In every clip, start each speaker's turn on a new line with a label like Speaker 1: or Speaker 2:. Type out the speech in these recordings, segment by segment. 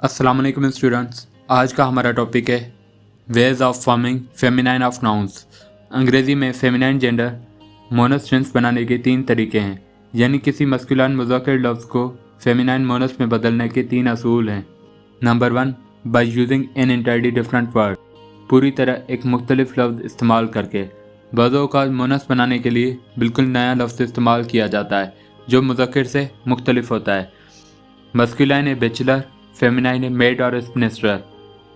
Speaker 1: अस्सलाम वालेकुम स्टूडेंट्स। आज का हमारा टॉपिक है ways of forming feminine of nouns. अंग्रेज़ी में फेमिनाइन जेंडर मोनस बनाने के 3 तरीके हैं, यानी किसी मस्कुलाइन मुज़क्कर लफ्ज़ को फेमिनाइन मोनस में बदलने के 3 असूल हैं। Number 1, by using an entirely different word, पूरी तरह एक मुख्तलिफ लफ्ज़ इस्तेमाल करके। बाज़ों का मोनस बनाने के लिए बिल्कुल नया लफ्ज़ इस्तेमाल किया जाता है जो मुज़क्कर से मुख्तलिफ होता है। मस्कुलाइन है बैचलर, फेमिनाइन है मेड और स्पिनिस्टर।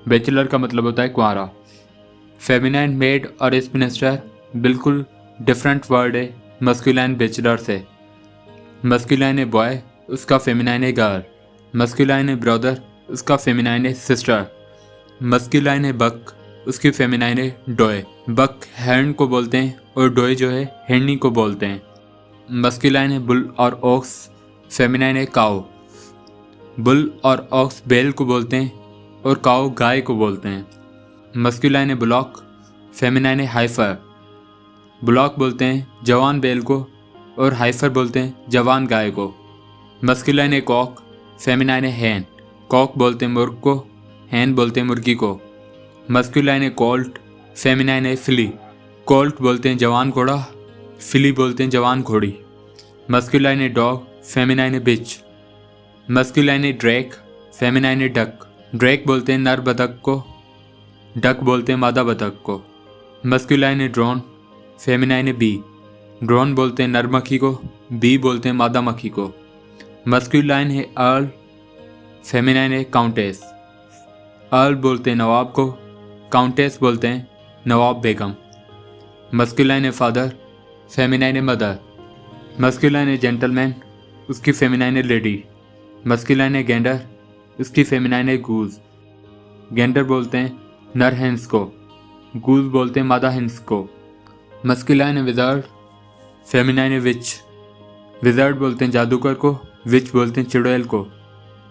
Speaker 1: बैचलर का मतलब होता है कुंवारा। फेमिनाइन मेड और स्पिनिस्टर बिल्कुल डिफरेंट वर्ड है मस्कुलाइन बैचलर से। मस्कुलाइन है बॉय, उसका फेमिनाइन है गर्ल। मस्कुलाइन है ब्रदर, उसका फेमिनाइन है सिस्टर। मस्कुलाइन है बक, उसकी फेमिनाइन है डॉय। बक हैंड को बोलते हैं और डॉय जो है हैंडी को बोलते हैं। मस्कुलाइन है बुल और ऑक्स, फेमिनाइन है काऊ। बुल और ऑक्स बैल को बोलते हैं और काऊ गाय को बोलते हैं। मस्कुलाइन है ब्लॉक, फेमिनाइन है हाइफर। ब्लॉक बोलते हैं जवान बैल को और हाइफर बोलते हैं जवान गाय को। मस्कुलाइन है कॉक, फेमिनाइन है हैन। कॉक बोलते हैं मुर्ग को, हैन बोलते हैं मुर्गी को। मस्कुलाइन है कोल्ट, फेमिनाइन है फिली। कोल्ट बोलते हैं जवान घोड़ा, फिली बोलते हैं जवान घोड़ी। मस्कुलाइन है डॉग, फेमिनाइन है बिच। मस्कुलाइन है ड्रैक, फेमिनाइन है डक। ड्रैक बोलते हैं नर बतख को, डक बोलते हैं मादा बतख को। मस्कुलाइन है ड्रोन, फेमिनाइन है बी। ड्रोन बोलते हैं नर मक्खी को, बी बोलते हैं मादा मक्खी को। मस्कुलाइन है अर्ल, फेमिनाइन है काउंटेस। अर्ल बोलते हैं नवाब को, काउंटेस बोलते हैं नवाब बेगम। मस्कुलाइन है फादर, फेमिनाइन है मदर। मस्कुलाइन है जेंटलमैन, उसकी फेमिनाइन है लेडी। मस्कुलाइन है गेंडर, उसकी फेमिनाइन है गूज। गेंडर बोलते हैं नर हेंस को, गूज बोलते हैं मादा हेंस को। मस्कुलाइन है विजार्ड, फेमिनाइन है विच। विजार्ड बोलते हैं जादूगर को, विच बोलते हैं चुड़ैल को।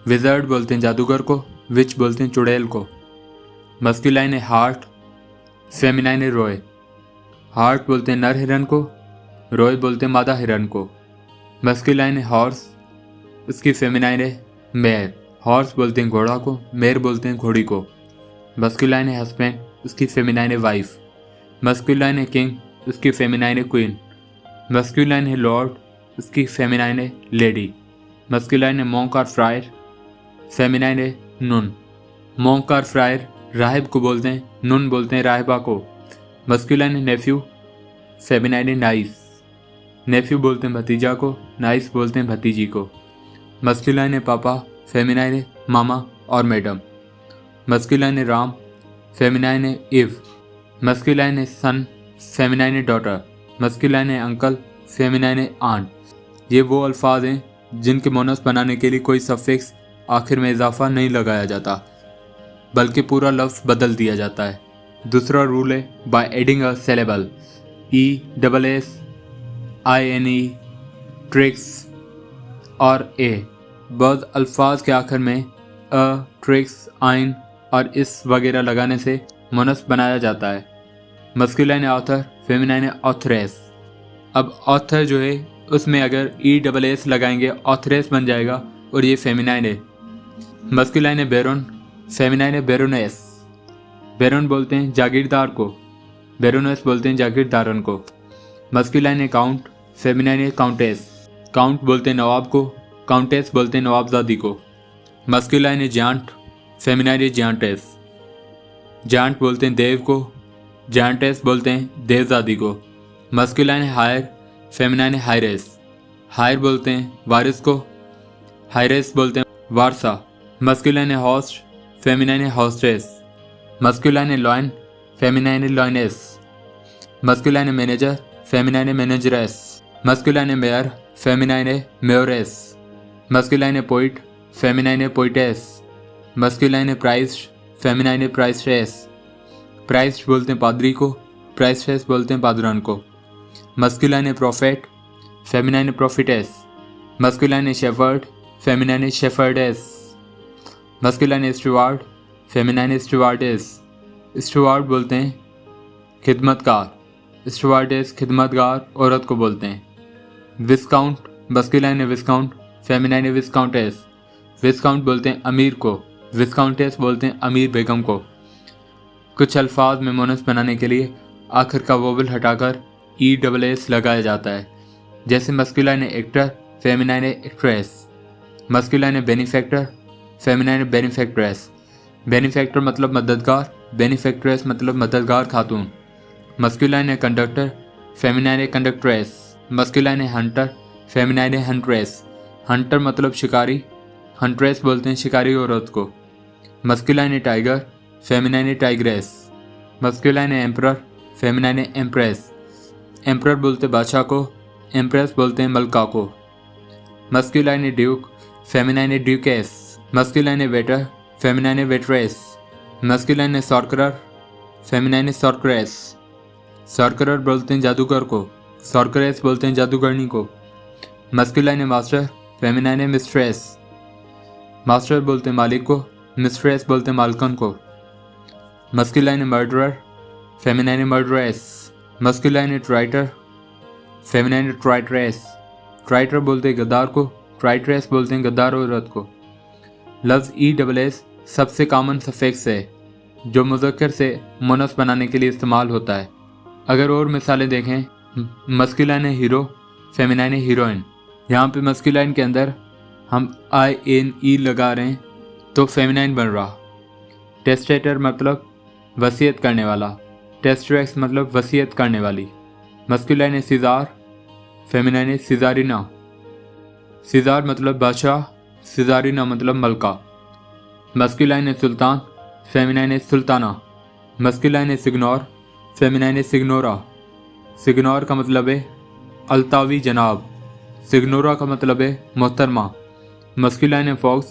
Speaker 1: विजार्ड बोलते हैं जादूगर को, विच बोलते हैं चुड़ैल को। मस्कुलाइन है हार्ट, फेमिनाइन है रॉय। हार्ट बोलते हैं नर हिरन को, रॉय बोलते हैं मादा हिरन को। मस्कुलाइन है हॉर्स, उसकी फेमिनाइन है मेयर। हॉर्स बोलते हैं घोड़ा को, मेयर बोलते हैं घोड़ी को। मस्कुलाइन है हस्बैंड, उसकी फेमिनाइन है वाइफ। मस्कुलाइन है किंग, उसकी फेमिनाइन है क्वीन। मस्कुलाइन है लॉर्ड, उसकी फेमिनाइन है लेडी। मस्कुलाइन है मॉन्क और फ्रायर, फेमिनाइन है नून। मॉन्क और फ्रायर राहिब को बोलते हैं, नून बोलते हैं राहिबा को। मस्कुलाइन है नेफ्यू, फेमिनाइन है नाइस। नेफ्यू बोलते हैं भतीजा को, नाइस बोलते हैं भतीजी को। मस्कुलाइन है पापा, फेमिनाइन है मामा और मैडम। मस्कुलाइन है राम, फेमिनाइन है इव। मस्कुलाइन है सन, फेमिनाइन है डॉटर। मस्कुलाइन है अंकल, फेमिनाइन है आंट। ये वो अल्फाज हैं जिनके मोनस बनाने के लिए कोई सफिक्स आखिर में इजाफा नहीं लगाया जाता, बल्कि पूरा लफ्ज़ बदल दिया जाता है। दूसरा रूल है by adding a syllable, ESSINE, tricks और ए। बाद अल्फाज के आखिर में अ, ट्रिक्स, आइन और इस वगैरह लगाने से मोनस बनाया जाता है। मस्कुलाइन है ऑथर, फेमिनाइन है ऑथरेस। अब ऑथर जो है उसमें अगर ESS लगाएंगे ऑथरेस बन जाएगा और ये फेमिनाइन है। मस्कुलाइन है बैरोन, फेमिनाइन है बैरोनेस। बैरोन बोलते हैं जागीरदार को, बैरोनेस बोलते हैं जागीरदारन को। मस्कुलाइन है काउंट, फेमिनाइन है काउंटेस। काउंट बोलते हैं नवाब को, काउंटेस बोलते हैं नवाबजादी को। मस्कुलाइन है जांट, फेमिनाइन है जांटेस। जांट बोलते हैं देव को, जांटेस बोलते हैं देवजादी को। मस्कुलाइन है हायर, फेमिनाइन है हायरेस। हायर बोलते हैं वारिस को, हायरेस बोलते हैं वारसा। मस्कुलाइन है होस्ट, फेमिनाइन है होस्टेस। मस्कुलाइन है लॉयन, फेमिनाइन है लॉयनेस। मस्कुलाइन है मैनेजर, फेमिनाइन है मैनेजरेस। मस्कुलाइन है मेयर, फेमिनाइन है मेयोरेस। मस्कुलाइन है पोइट, फेमिनाइन है पोइटेस। मस्कुलाइन है प्राइस्ड, फेमिनाइन है प्राइस्ट्रेस। प्राइस्ड बोलते हैं पादरी को, प्राइस्ट्रेस बोलते हैं पादरन को। मस्कुलाइन है प्रोफेट, फेमिनाइन है प्रोफिटेस। मस्कुलाइन है शेफर्ड, फेमिनाइन है शेफर्डेस। मस्कुलाइन है स्टुवार्ड, फेमिनाइन है स्टुवार्डेस। स्टुवार्ड बोलते हैं खिदमतकार, स्टुवार्डेस खिदमतगार औरत को बोलते हैं। विस्काउंट, मस्कुलाइन है विस्काउंट, फेमिनाइन है विस्काउंटेस। विस्काउंट बोलते हैं अमीर को, विस्काउंटेस बोलते हैं अमीर बेगम को। कुछ अल्फाज में मोनस बनाने के लिए आखिर का वोवल हटाकर ESS लगाया जाता है, जैसे masculine actor, feminine actress. Masculine benefactor, feminine benefactress. Benefactor मतलब मददगार, बेनिफैक्ट्रेस मतलब मददगार खातून। Masculine conductor, feminine conductress. Masculine hunter, feminine huntress. Hunter मतलब शिकारी, हंट्रेस बोलते हैं शिकारी औरत को। Masculine tiger, feminine tigress. Masculine emperor, feminine empress. Emperor बोलते बादशाह को, एम्प्रेस बोलते हैं मलका को। Masculine duke, feminine duchess. Masculine waiter, feminine waitress. Masculine sorcerer, feminine sorceress. Sorcerer बोलते हैं जादूगर को, सॉर्करेस बोलते हैं जादूगरनी को। Masculine master, feminine mistress. Master बोलते हैं मालिक को, मिस्ट्रेस बोलते हैं मालकन को। Masculine murderer, feminine murderess. Masculine traitor, feminine traitress. Traitor बोलते हैं गद्दार को, ट्राइट्रेस बोलते हैं गद्दार औरत को। लफ्ज़ ESS सबसे कॉमन सफिक्स है जो मुज़क्कर से मुनस बनाने के लिए इस्तेमाल होता है। अगर और मिसालें देखें, मस्कुलाइन हीरो, फेमिनाइन हीरोइन। यहाँ पे मस्कुलाइन के अंदर हम INE लगा रहे हैं तो फेमिनाइन बन रहा। टेस्टेटर मतलब वसीयत करने वाला, टेस्ट्रेक्स मतलब वसीयत करने वाली। Masculine सीज़ार, feminine सीज़ारिना। सीज़ार मतलब बादशाह, सीज़ारिना मतलब मलका। Masculine sultan, feminine sultana. Masculine signor, feminine signora. Signor का मतलब है अल्तावी जनाब, सिग्नोरा का मतलब है मोहतरमा। Masculine fox,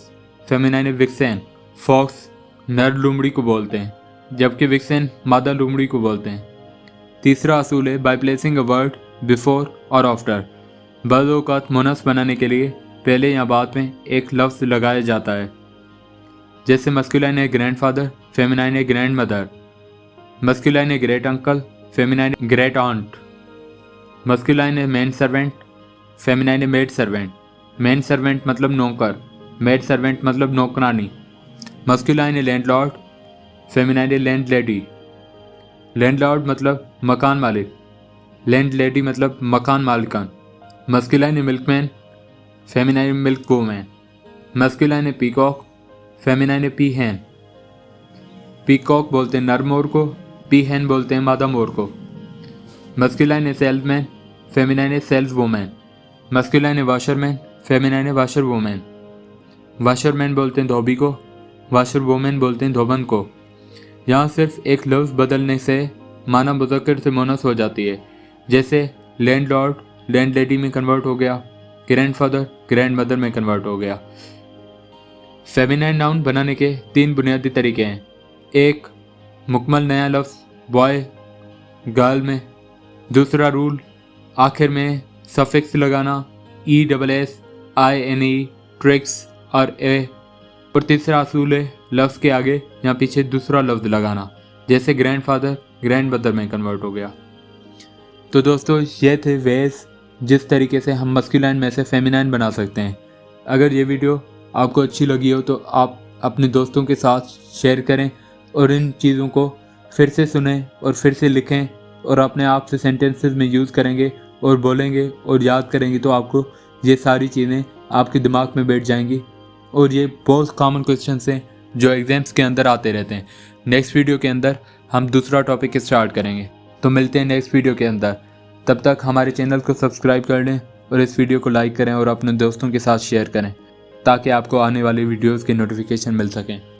Speaker 1: feminine vixen. Fox नर लोमड़ी को बोलते हैं, जबकि विक्सेन मादा लोमड़ी को बोलते हैं। तीसरा असूल है by placing a word before और आफ्टर। बाज़ औक़ात मुनस बनाने के लिए पहले या बाद में एक लफ्ज़ लगाया जाता है, जैसे masculine grandfather, feminine grandmother. Masculine great uncle, feminine great aunt. Masculine man servant, feminine maid servant. Man servant मतलब नौकर, मेड सर्वेंट मतलब नौकरानी। Masculine landlord, feminine landlady. Landlord मतलब मकान मालिक, लैंड लेडी मतलब मकान मालिकान। Masculine milkman, feminine milk woman. Masculine peacock, feminine peahen. Peacock बोलते हैं नर मोर को, पी हैन बोलते हैं मादा मोर को। Masculine salesman, feminine sales woman. Masculine washerman, feminine washer woman. Washerman बोलते हैं धोबी को, वाशर वूमैन बोलते हैं धोबन को। यहाँ सिर्फ एक लफ्ज़ बदलने से माना मुज़क्कर से मुनस हो जाती है, जैसे लैंडलॉर्ड लैंड लेडी में कन्वर्ट हो गया, ग्रैंडफादर ग्रैंड मदर में कन्वर्ट हो गया। फेमिनाइन नाउन बनाने के 3 बुनियादी तरीके हैं। एक, मुकम्मल नया लफ्ज़ बॉय गर्ल में। दूसरा रूल, आखिर में सफिक्स लगाना ESS, INE, ट्रिक्स और ए। और तीसरा असूल है लफ्ज़ के आगे या पीछे दूसरा लफ्ज़ लगाना, जैसे ग्रैंडफादर ग्रैंड मदर में कन्वर्ट हो गया। तो दोस्तों, ये थे वेज जिस तरीके से हम मस्कुलाइन में से फेमिनाइन बना सकते हैं। अगर ये वीडियो आपको अच्छी लगी हो तो आप अपने दोस्तों के साथ शेयर करें और इन चीज़ों को फिर से सुनें और फिर से लिखें और अपने आप से सेंटेंसेस में यूज़ करेंगे और बोलेंगे और याद करेंगे तो आपको ये सारी चीज़ें आपके दिमाग में बैठ जाएंगी। और ये बहुत कॉमन क्वेश्चंस हैं जो एग्ज़ाम्स के अंदर आते रहते हैं। नेक्स्ट वीडियो के अंदर हम दूसरा टॉपिक स्टार्ट करेंगे, तो मिलते हैं नेक्स्ट वीडियो के अंदर। तब तक हमारे चैनल को सब्सक्राइब कर लें और इस वीडियो को लाइक करें और अपने दोस्तों के साथ शेयर करें ताकि आपको आने वाली वीडियोज़ की नोटिफिकेशन मिल सकें।